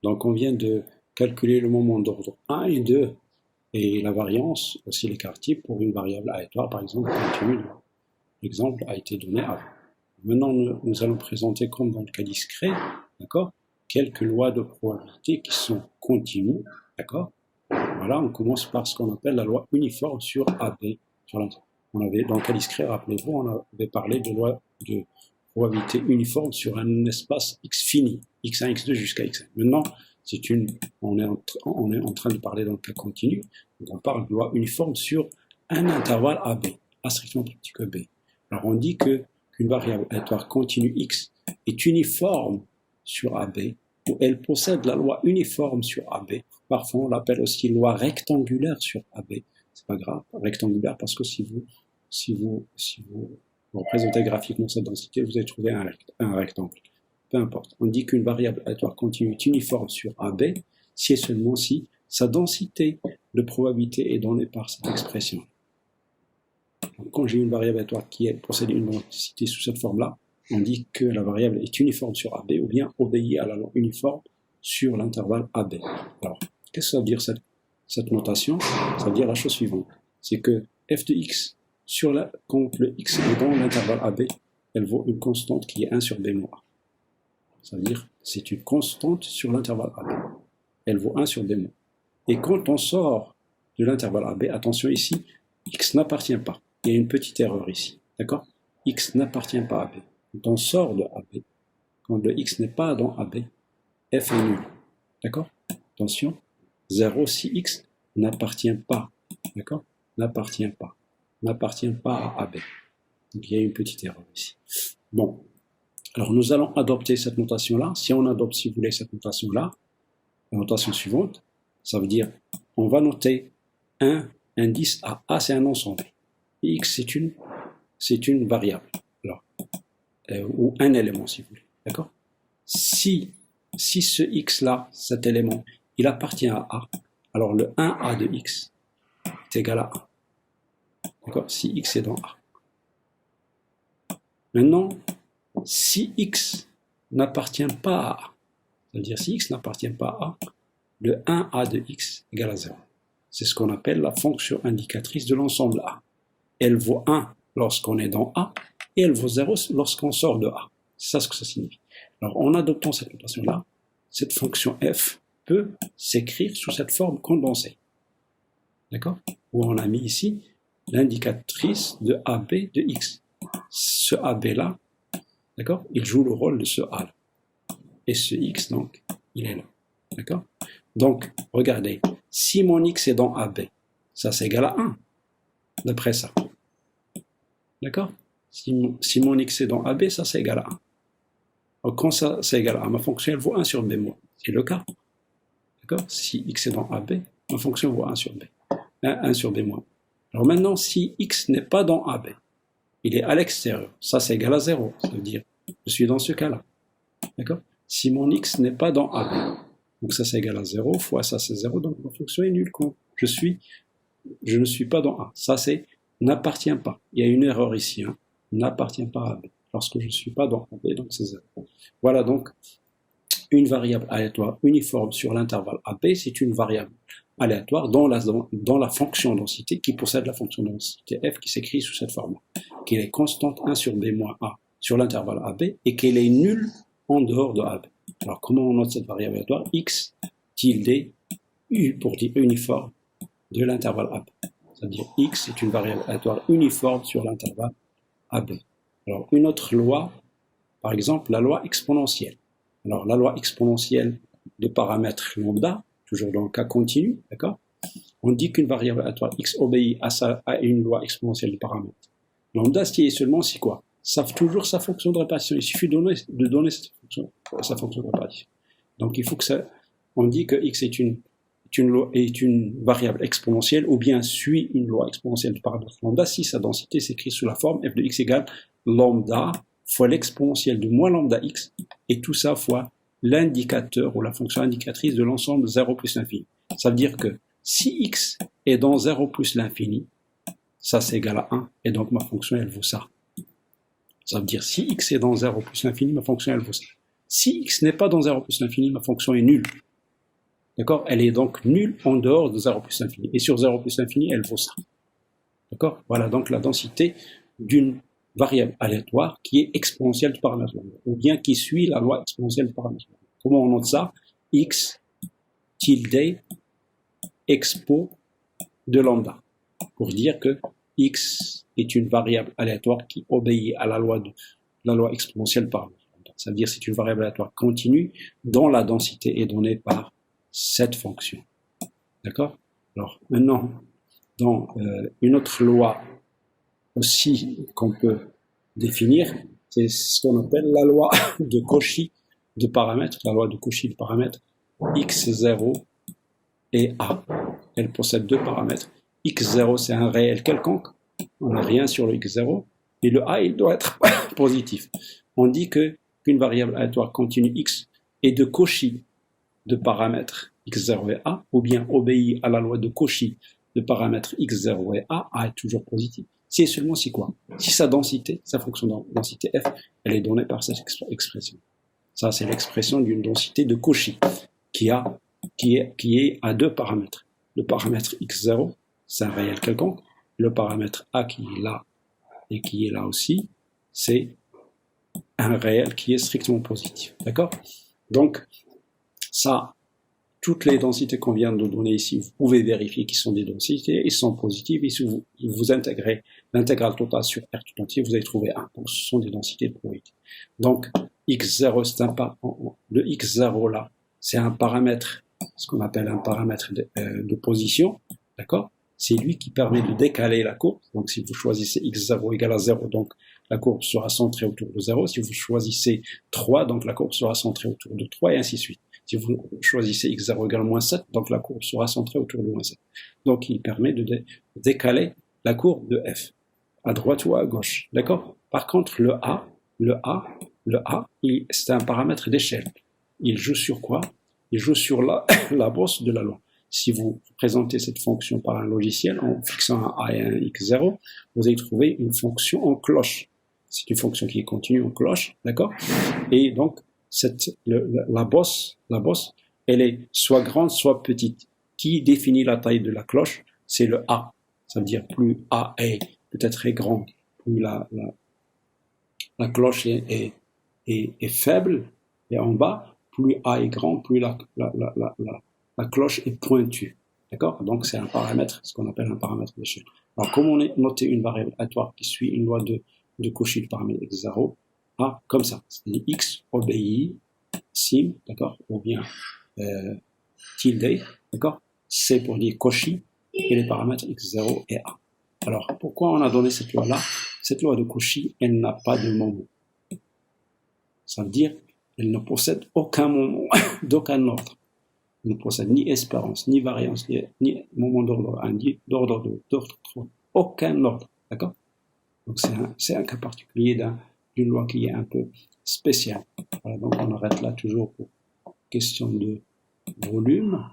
Donc on vient de calculer le moment d'ordre 1 et 2 et la variance, aussi l'écart-type pour une variable aléatoire, par exemple, continue. L'exemple a été donné avant. Maintenant, nous allons présenter, comme dans le cas discret, d'accord, quelques lois de probabilité qui sont continues, d'accord. Voilà, on commence par ce qu'on appelle la loi uniforme sur AB. On avait, dans le cas discret, rappelez-vous, on avait parlé de loi de probabilité uniforme sur un espace X fini, X1, X2 jusqu'à Xn. Maintenant, on est en train de parler dans le cas continu, donc on parle de loi uniforme sur un intervalle AB, A strictement plus petit que B. Alors on dit qu'une variable aléatoire continue X est uniforme sur AB, ou elle possède la loi uniforme sur AB. Parfois on l'appelle aussi loi rectangulaire sur AB. C'est pas grave, rectangulaire, parce que si vous représentez graphiquement cette densité, vous allez trouver un rectangle. Peu importe. On dit qu'une variable aléatoire continue est uniforme sur AB si et seulement si sa densité de probabilité est donnée par cette expression. Donc, quand j'ai une variable aléatoire qui possède une densité sous cette forme-là, on dit que la variable est uniforme sur AB ou bien obéit à la loi uniforme sur l'intervalle AB. Alors, qu'est-ce que ça veut dire cette notation? Ça veut dire la chose suivante. C'est que f de x, quand le x est dans l'intervalle AB, elle vaut une constante qui est 1 sur b moins a. Ça veut dire c'est une constante sur l'intervalle AB. Elle vaut 1 sur b moins. Et quand on sort de l'intervalle AB, attention ici, x n'appartient pas. Il y a une petite erreur ici. D'accord? X n'appartient pas à AB. Quand on sort de AB, quand le x n'est pas dans AB, f est nul. D'accord? Attention, 0 si x n'appartient pas. D'accord? N'appartient pas. N'appartient pas à AB. Donc il y a une petite erreur ici. Bon. Alors nous allons adopter cette notation-là. Si on adopte, si vous voulez, cette notation-là, la notation suivante, ça veut dire, on va noter un indice A. A, c'est un ensemble. X, c'est une variable. Alors, ou un élément, si vous voulez. D'accord? Si ce X-là, cet élément, il appartient à A, alors le 1A de X est égal à 1. D'accord? Si X est dans A. Maintenant, si X n'appartient pas à A, c'est-à-dire si X n'appartient pas à A, le 1A de X égale à 0. C'est ce qu'on appelle la fonction indicatrice de l'ensemble A. Elle vaut 1 lorsqu'on est dans A, et elle vaut 0 lorsqu'on sort de A. C'est ça ce que ça signifie. Alors, en adoptant cette notation-là, cette fonction f peut s'écrire sous cette forme condensée. D'accord? Où on a mis ici l'indicatrice de AB de x. Ce AB-là, d'accord? Il joue le rôle de ce A-là. Et ce x, donc, il est là. D'accord? Donc, regardez, si mon x est dans AB, ça c'est égal à 1, d'après ça. D'accord? Si mon x est dans AB, ça c'est égal à 1. Alors, quand ça c'est égal à 1, ma fonction elle vaut 1 sur b moins. C'est le cas. D'accord? Si x est dans AB, ma fonction vaut 1 sur b. 1 sur b moins. Alors maintenant, si x n'est pas dans AB, il est à l'extérieur, ça c'est égal à 0. Ça veut dire, je suis dans ce cas-là. D'accord? Si mon x n'est pas dans AB, donc ça c'est égal à 0, fois ça c'est 0, donc ma fonction est nulle. Quand je ne suis pas dans A. Ça c'est n'appartient pas. Il y a une erreur ici, hein. N'appartient pas à AB. Lorsque je ne suis pas dans AB, donc c'est 0. Voilà donc une variable aléatoire uniforme sur l'intervalle AB, c'est une variable aléatoire dans la fonction densité qui possède la fonction densité f qui s'écrit sous cette forme, qu'elle est constante 1 sur b moins a sur l'intervalle AB et qu'elle est nulle en dehors de AB. Alors comment on note cette variable aléatoire? X tilde U pour dire uniforme de l'intervalle AB. C'est-à-dire x est une variable aléatoire uniforme sur l'intervalle AB. Alors une autre loi, par exemple la loi exponentielle. Alors la loi exponentielle de paramètre lambda, toujours dans le cas continu, d'accord? On dit qu'une variable aléatoire x obéit à une loi exponentielle de paramètre. Lambda, ce qui est seulement, c'est quoi? Ça fait toujours sa fonction de répartition. Il suffit de donner sa fonction de répartition. Donc il faut que ça, on dit que x est une variable exponentielle ou bien suit une loi exponentielle de paramètre lambda si sa densité s'écrit sous la forme f de x égale lambda fois l'exponentielle de moins lambda x et tout ça fois l'indicateur ou la fonction indicatrice de l'ensemble 0 plus l'infini. Ça veut dire que si x est dans 0 plus l'infini, ça c'est égal à 1 et donc ma fonction elle vaut ça. Ça veut dire si x est dans 0 plus l'infini, ma fonction elle vaut ça. Si x n'est pas dans 0 plus l'infini, ma fonction est nulle. D'accord? Elle est donc nulle en dehors de 0 plus infini. Et sur 0 plus infini, elle vaut ça. D'accord? Voilà donc la densité d'une variable aléatoire qui est exponentielle du paramètre lambda, ou bien qui suit la loi exponentielle du paramètre lambda. Comment on note ça? X tilde expo de lambda, pour dire que X est une variable aléatoire qui obéit à la loi exponentielle du paramètre lambda. Ça veut dire que c'est une variable aléatoire continue dont la densité est donnée par cette fonction. D'accord? Alors, maintenant, dans une autre loi aussi qu'on peut définir, c'est ce qu'on appelle la loi de Cauchy de paramètres, la loi de Cauchy de paramètres x0 et a. Elle possède deux paramètres. x0, c'est un réel quelconque, on n'a rien sur le x0, et le a, il doit être positif. On dit qu'une variable aléatoire continue x est de Cauchy de paramètres x0 et a, ou bien obéit à la loi de Cauchy de paramètres x0 et a est toujours positif. Si et seulement si quoi? Si sa densité, sa fonction de densité f, elle est donnée par cette expression. Ça, c'est l'expression d'une densité de Cauchy qui est à deux paramètres. Le paramètre x0, c'est un réel quelconque. Le paramètre a qui est là et qui est là aussi, c'est un réel qui est strictement positif. D'accord? Donc, ça, toutes les densités qu'on vient de donner ici, vous pouvez vérifier qu'ils sont des densités, ils sont positives, et si vous intégrez l'intégrale totale sur R tout entier, vous allez trouver 1. Donc, ce sont des densités de probabilité. Donc, x0, c'est le x0 là, c'est un paramètre, ce qu'on appelle un paramètre de position, d'accord? C'est lui qui permet de décaler la courbe. Donc, si vous choisissez x0 égale à 0, donc la courbe sera centrée autour de 0. Si vous choisissez 3, donc la courbe sera centrée autour de 3, et ainsi de suite. Si vous choisissez x0 égale moins 7, donc la courbe sera centrée autour de moins 7. Donc, il permet de décaler la courbe de f, à droite ou à gauche. D'accord? Par contre, le a, c'est un paramètre d'échelle. Il joue sur quoi? Il joue sur la bosse de la loi. Si vous présentez cette fonction par un logiciel en fixant un a et un x0, vous allez trouver une fonction en cloche. C'est une fonction qui est continue en cloche, d'accord? Et donc, la bosse, elle est soit grande, soit petite. Qui définit la taille de la cloche? C'est le a. Ça veut dire plus a est peut-être grand, plus la cloche est faible, et en bas, plus a est grand, plus la cloche est pointue. D'accord? Donc, c'est un paramètre, ce qu'on appelle un paramètre d'échelle. Alors, comment on noter une variable aléatoire qui suit une loi de Cauchy du paramètre x0? Comme ça. C'est x obéit, sim, d'accord? Ou bien tilde, d'accord? C'est pour dire Cauchy, et les paramètres x0 et a. Alors, pourquoi on a donné cette loi-là? Cette loi de Cauchy, elle n'a pas de moment. Ça veut dire qu'elle ne possède aucun moment d'aucun ordre. Elle ne possède ni espérance, ni variance, ni moment d'ordre 1, ni d'ordre 2, d'ordre 3. Aucun ordre. D'accord? Donc, c'est un cas particulier d'une loi qui est un peu spéciale. Voilà, donc on arrête là toujours pour question de volume.